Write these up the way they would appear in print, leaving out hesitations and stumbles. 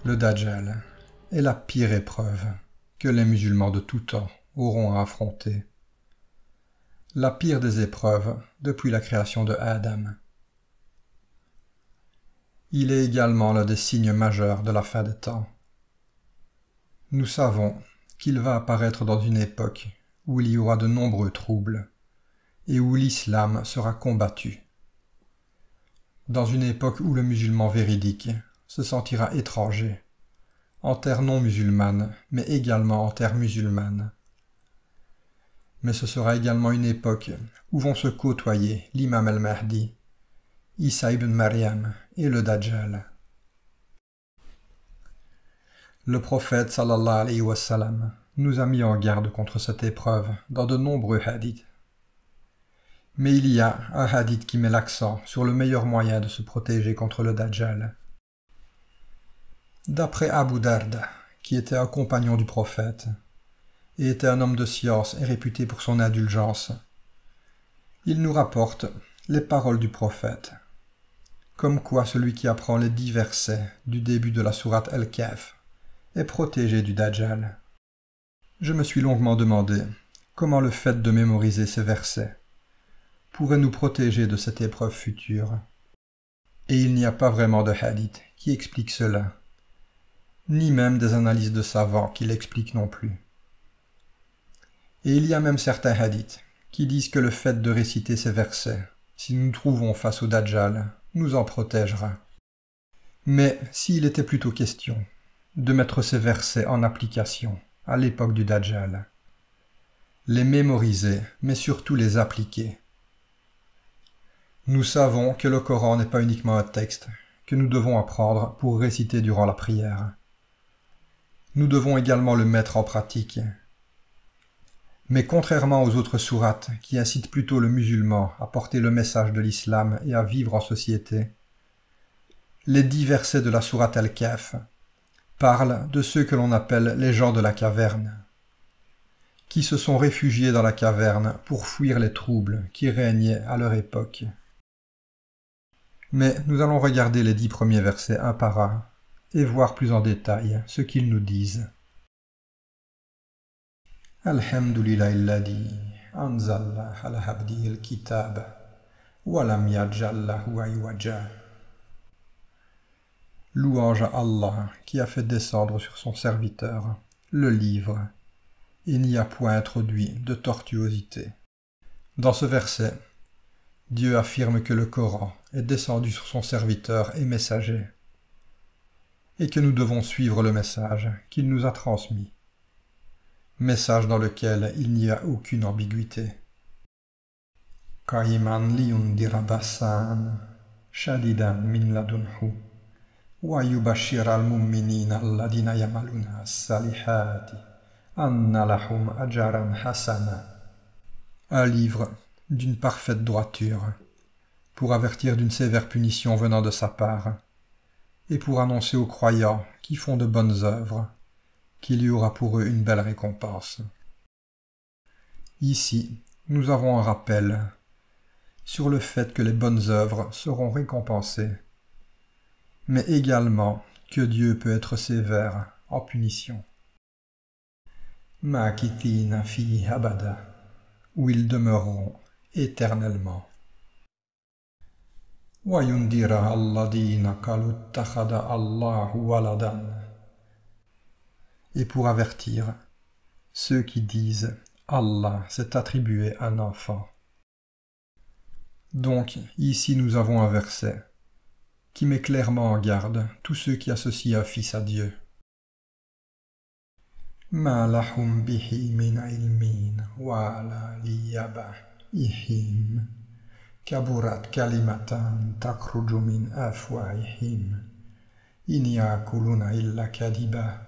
Le Dajjal est la pire épreuve que les musulmans de tout temps auront à affronter. La pire des épreuves depuis la création de Adam. Il est également l'un des signes majeurs de la fin des temps. Nous savons qu'il va apparaître dans une époque où il y aura de nombreux troubles et où l'islam sera combattu. Dans une époque où le musulman véridique se sentira étranger, en terre non musulmane, mais également en terre musulmane. Mais ce sera également une époque où vont se côtoyer l'imam al-Mahdi, Isa ibn Maryam et le Dajjal. Le prophète sallallahu alayhi wa sallam nous a mis en garde contre cette épreuve dans de nombreux hadiths. Mais il y a un hadith qui met l'accent sur le meilleur moyen de se protéger contre le Dajjal. D'après Abu Darda, qui était un compagnon du prophète, et était un homme de science et réputé pour son indulgence, il nous rapporte les paroles du prophète, comme quoi celui qui apprend les 10 versets du début de la sourate Al-Kahf est protégé du Dajjal. Je me suis longuement demandé comment le fait de mémoriser ces versets pourrait nous protéger de cette épreuve future. Et il n'y a pas vraiment de hadith qui explique cela, ni même des analyses de savants qui l'expliquent non plus. Et il y a même certains hadiths qui disent que le fait de réciter ces versets, si nous nous trouvons face au Dajjal, nous en protégera. Mais s'il était plutôt question de mettre ces versets en application à l'époque du Dajjal, les mémoriser, mais surtout les appliquer. Nous savons que le Coran n'est pas uniquement un texte que nous devons apprendre pour réciter durant la prière. Nous devons également le mettre en pratique. Mais contrairement aux autres sourates qui incitent plutôt le musulman à porter le message de l'islam et à vivre en société, les 10 versets de la sourate Al-Kahf parlent de ceux que l'on appelle les gens de la caverne, qui se sont réfugiés dans la caverne pour fuir les troubles qui régnaient à leur époque. Mais nous allons regarder les 10 premiers versets un par un et voir plus en détail ce qu'ils nous disent. Alhamdulillahi alladhi anzala ala abdihi al-kitab wa lam yaj'al lahu iwaja. Louange à Allah qui a fait descendre sur son serviteur le livre et n'y a point introduit de tortuosité. Dans ce verset, Dieu affirme que le Coran est descendu sur son serviteur et messager, et que nous devons suivre le message qu'il nous a transmis, message dans lequel il n'y a aucune ambiguïté. Qayiman liyundira bassan shadidan min ladunhu wa yubashshira al-mu'minina alladhina ya'maluna as-salihati anna lahum ajran hasana. Un livre d'une parfaite droiture, pour avertir d'une sévère punition venant de sa part, et pour annoncer aux croyants qui font de bonnes œuvres qu'il y aura pour eux une belle récompense. Ici, nous avons un rappel sur le fait que les bonnes œuvres seront récompensées, mais également que Dieu peut être sévère en punition. Makithina fi abada, où ils demeureront éternellement. Wa yundira alladina qalu ittakhadha Allahu waladan. Et pour avertir ceux qui disent Allah s'est attribué un enfant. Donc ici nous avons un verset qui met clairement en garde tous ceux qui associent un fils à Dieu. Ma lahum bihi min ilmin wa la liyaba'ihim kaburat kalimatan takhruju min afwahihim in ya'kuluna illa kadiba.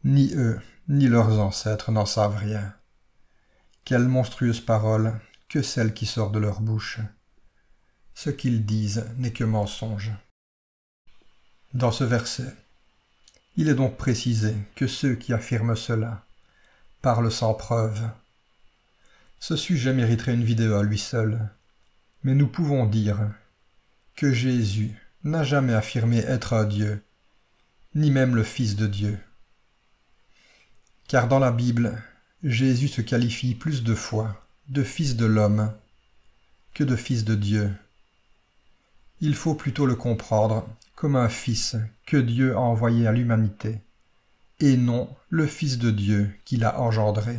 Ni eux, ni leurs ancêtres n'en savent rien. Quelle monstrueuse parole que celle qui sort de leur bouche. Ce qu'ils disent n'est que mensonge. Dans ce verset, il est donc précisé que ceux qui affirment cela parlent sans preuve. Ce sujet mériterait une vidéo à lui seul, mais nous pouvons dire que Jésus n'a jamais affirmé être un Dieu ni même le Fils de Dieu. Car dans la Bible, Jésus se qualifie plus de fois de Fils de l'homme que de Fils de Dieu. Il faut plutôt le comprendre comme un Fils que Dieu a envoyé à l'humanité, et non le Fils de Dieu qu'il a engendré.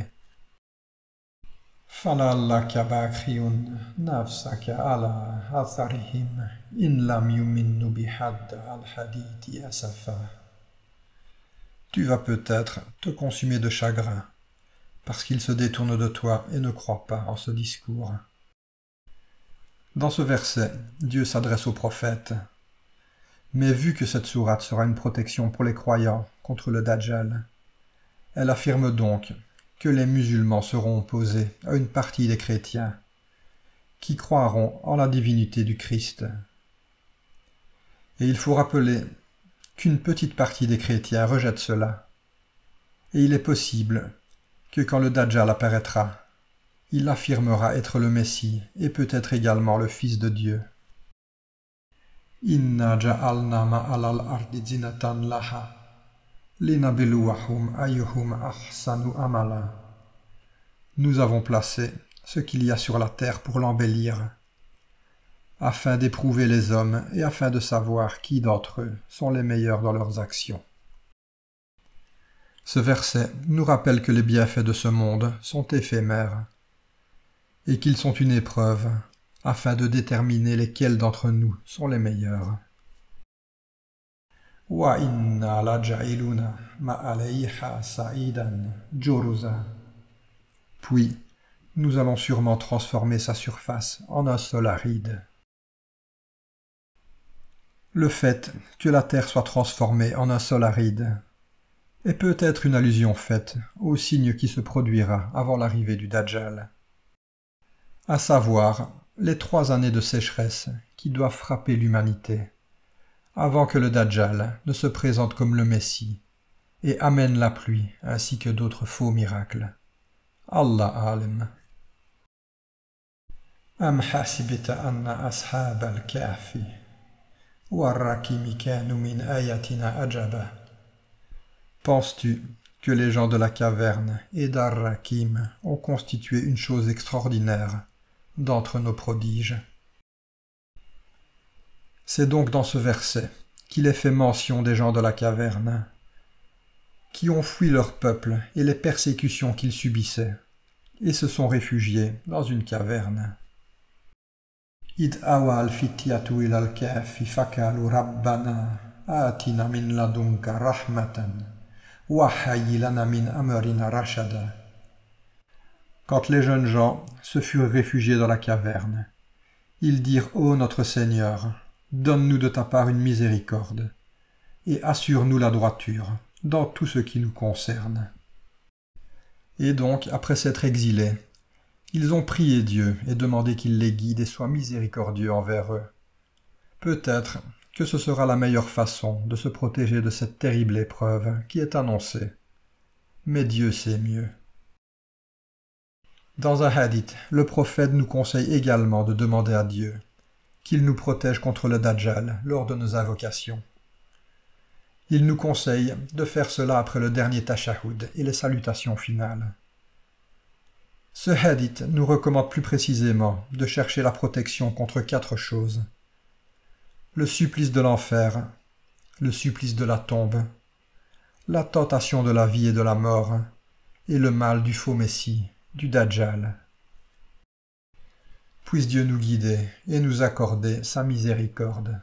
فَلَعَلَّكَ بَاخِعٌ نَفْسَكَ عَلَىٰ آثَارِهِمْ إِن لَّمْ يُؤْمِنُوا بِهَٰذَا الْحَدِيثِ أَسَفًا. Tu vas peut-être te consumer de chagrin, parce qu'ils se détournent de toi et ne croient pas en ce discours. Dans ce verset, Dieu s'adresse aux prophètes. Mais vu que cette sourate sera une protection pour les croyants contre le Dajjal, elle affirme donc que les musulmans seront opposés à une partie des chrétiens qui croiront en la divinité du Christ. Et il faut rappeler qu'une petite partie des chrétiens rejette cela. Et il est possible que quand le Dajjal apparaîtra, il affirmera être le Messie et peut-être également le Fils de Dieu. Inna ja'alna ma'al al-ardi zinatan laha linabluwahum ayyuhum ahsanu amala. Nous avons placé ce qu'il y a sur la terre pour l'embellir, afin d'éprouver les hommes et afin de savoir qui d'entre eux sont les meilleurs dans leurs actions. Ce verset nous rappelle que les bienfaits de ce monde sont éphémères et qu'ils sont une épreuve afin de déterminer lesquels d'entre nous sont les meilleurs. Wa inna laja'iluna ma'alayha sa'idan juruza. Puis, nous allons sûrement transformer sa surface en un sol aride. Le fait que la terre soit transformée en un sol aride est peut-être une allusion faite au signe qui se produira avant l'arrivée du Dajjal, à savoir les 3 années de sécheresse qui doivent frapper l'humanité, avant que le Dajjal ne se présente comme le Messie et amène la pluie ainsi que d'autres faux miracles. Allah alim. Am hasibta anna ashab al-kahfi war-rakimi kanu min ayatina ajaba. Penses-tu que les gens de la caverne et d'Ar-Rakim ont constitué une chose extraordinaire d'entre nos prodiges? C'est donc dans ce verset qu'il est fait mention des gens de la caverne, qui ont fui leur peuple et les persécutions qu'ils subissaient, et se sont réfugiés dans une caverne. Id awa al-fityatu ila al-kahfi fakalu rabbana atina min ladunka rahmatan wa hayyi lana min amrina rashada. Quand les jeunes gens se furent réfugiés dans la caverne, ils dirent: Ô notre Seigneur, donne-nous de ta part une miséricorde, et assure-nous la droiture dans tout ce qui nous concerne. Et donc, après s'être exilés, ils ont prié Dieu et demandé qu'il les guide et soit miséricordieux envers eux. Peut-être que ce sera la meilleure façon de se protéger de cette terrible épreuve qui est annoncée. Mais Dieu sait mieux. Dans un hadith, le prophète nous conseille également de demander à Dieu qu'il nous protège contre le Dajjal lors de nos invocations. Il nous conseille de faire cela après le dernier tashahhud et les salutations finales. Ce hadith nous recommande plus précisément de chercher la protection contre 4 choses: le supplice de l'enfer, le supplice de la tombe, la tentation de la vie et de la mort, et le mal du faux Messie, du Dajjal. Puisse Dieu nous guider et nous accorder sa miséricorde.